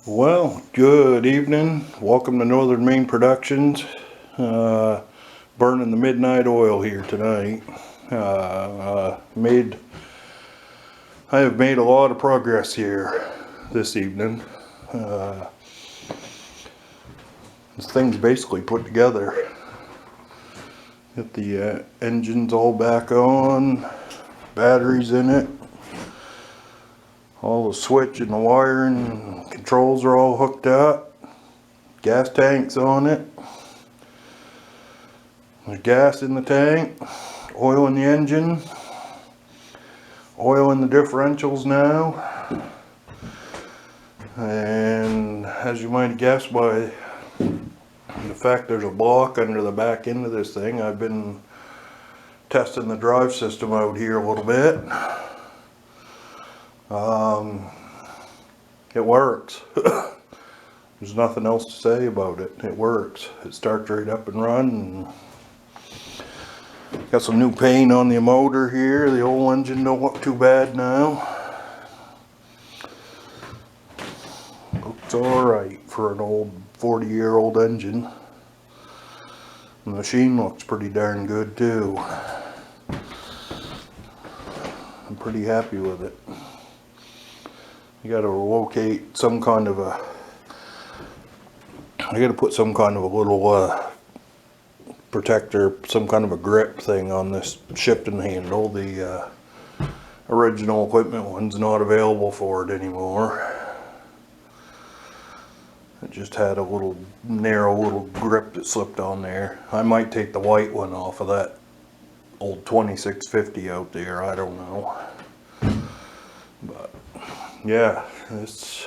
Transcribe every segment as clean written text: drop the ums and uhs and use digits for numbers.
Well, good evening. Welcome to Northern Maine Productions. Burning the midnight oil here tonight. I have made a lot of progress here this evening. This thing's basically put together. Get the engines all back on, batteries in it. All the switch and the wiring and controls are all hooked up. Gas tank's on it. There's gas in the tank. Oil in the engine. Oil in the differentials now. And as you might guess by the fact there's a block under the back end of this thing, I've been testing the drive system out here a little bit. It works. There's nothing else to say about it. It works. It starts right up and running. Got some new paint on the motor here. The old engine don't look too bad now. Looks alright for an old 40-year-old engine. The machine looks pretty darn good too. I'm pretty happy with it. You gotta locate some kind of a, I gotta put some kind of a little protector, some kind of a grip thing on this shifting handle. The original equipment one's not available for it anymore. It just had a little narrow little grip that slipped on there. I might take the white one off of that old 2650 out there, I don't know. But yeah, this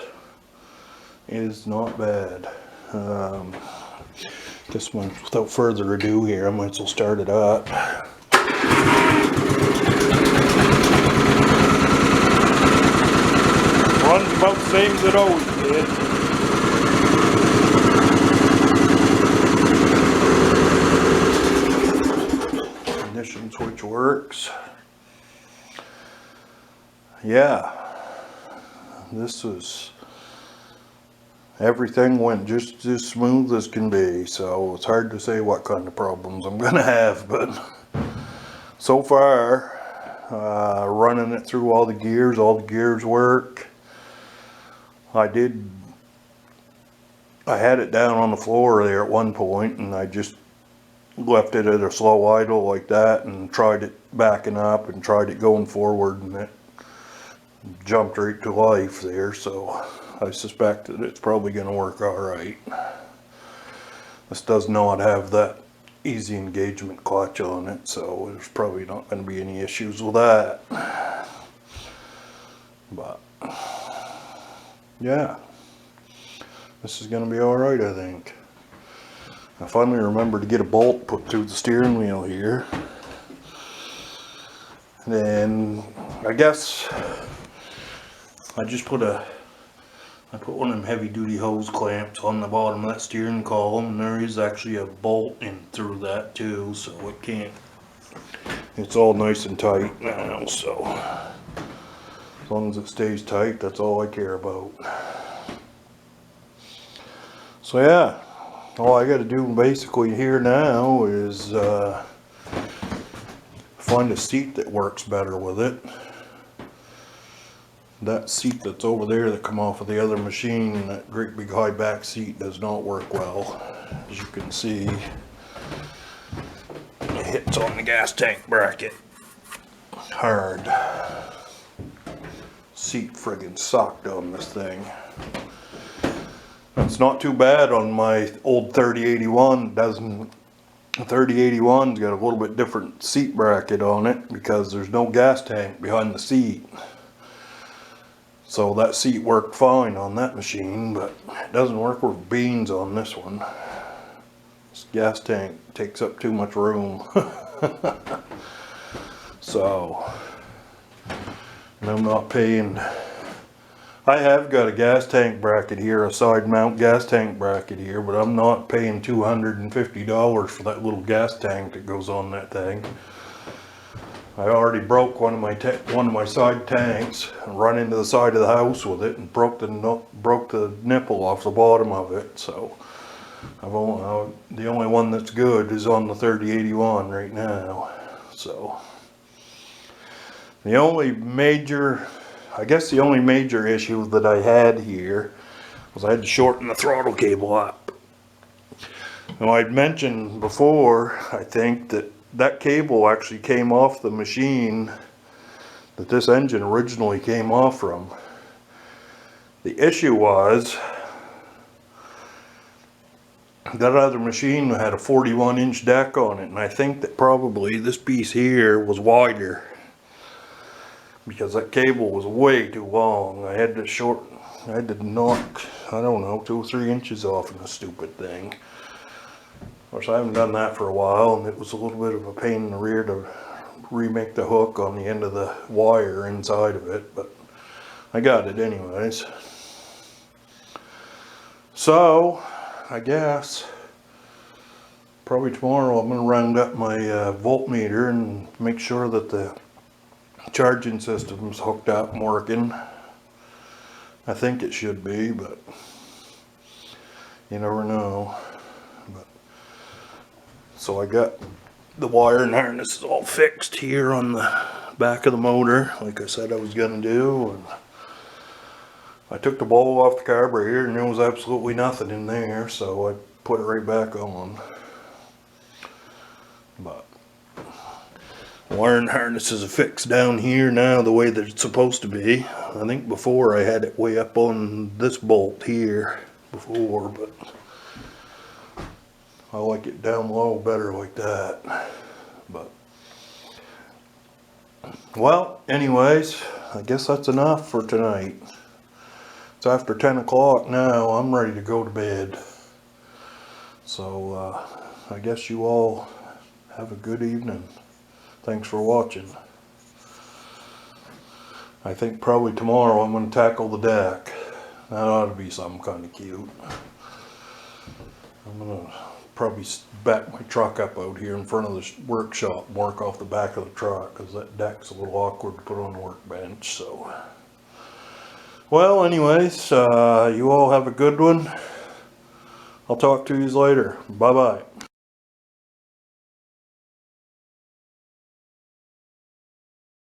is not bad. This one, without further ado here, I might as well start it up. Runs about the same as it always did. Ignition switch works. Yeah. This was, everything went just as smooth as can be, so it's hard to say what kind of problems I'm gonna have, but so far, running it through all the gears work. I had it down on the floor there at one point, and I just left it at a slow idle like that and tried it backing up and tried it going forward, and it jumped right to life there, so I suspect that it's probably going to work alright. This does not have that easy engagement clutch on it, so there's probably not going to be any issues with that. But yeah, this is going to be alright, I think. I finally remembered to get a bolt put through the steering wheel here. And then I guess I just put one of them heavy duty hose clamps on the bottom of that steering column, and there is actually a bolt in through that too, so it can't, it's all nice and tight now, so as long as it stays tight, that's all I care about. So yeah, all I gotta do basically here now is find a seat that works better with it. That seat that's over there that come off of the other machine, that great big high back seat, does not work well. As you can see, it hits on the gas tank bracket hard. Seat friggin' sucked on this thing. It's not too bad on my old 3081. The 3081's got a little bit different seat bracket on it because there's no gas tank behind the seat. So that seat worked fine on that machine, but it doesn't work with beans on this one. This gas tank takes up too much room. So, and I'm not paying. I have got a gas tank bracket here, a side mount gas tank bracket here, but I'm not paying $250 for that little gas tank that goes on that thing. I already broke one of my side tanks and run into the side of the house with it and broke the nipple off the bottom of it. So the only one that's good is on the 3081 right now. So the only major issue that I had here was I had to shorten the throttle cable up. Now I'd mentioned before, I think, that cable actually came off the machine that this engine originally came off from. The issue was that other machine had a 41-inch deck on it, and I think that probably this piece here was wider because that cable was way too long. I had to knock, I don't know, 2 or 3 inches off of the stupid thing. Of course, I haven't done that for a while, and it was a little bit of a pain in the rear to remake the hook on the end of the wire inside of it, but I got it anyways. So, I guess probably tomorrow I'm going to round up my voltmeter and make sure that the charging system's hooked up and working. I think it should be, but you never know. So I got the wire and harnesses all fixed here on the back of the motor, like I said I was going to do. And I took the bowl off the carburetor and there was absolutely nothing in there, so I put it right back on. But wire and harnesses are fixed down here now the way that it's supposed to be. I think before I had it way up on this bolt here before, but I like it down low better like that. But well, anyways, I guess that's enough for tonight. It's after 10 o'clock now. I'm ready to go to bed. So I guess you all have a good evening. Thanks for watching. I think probably tomorrow I'm going to tackle the deck. That ought to be something kind of cute. I'm going to probably back my truck up out here in front of the workshop and work off the back of the truck, because that deck's a little awkward to put on the workbench. So well, anyways, you all have a good one. I'll talk to you later. Bye bye.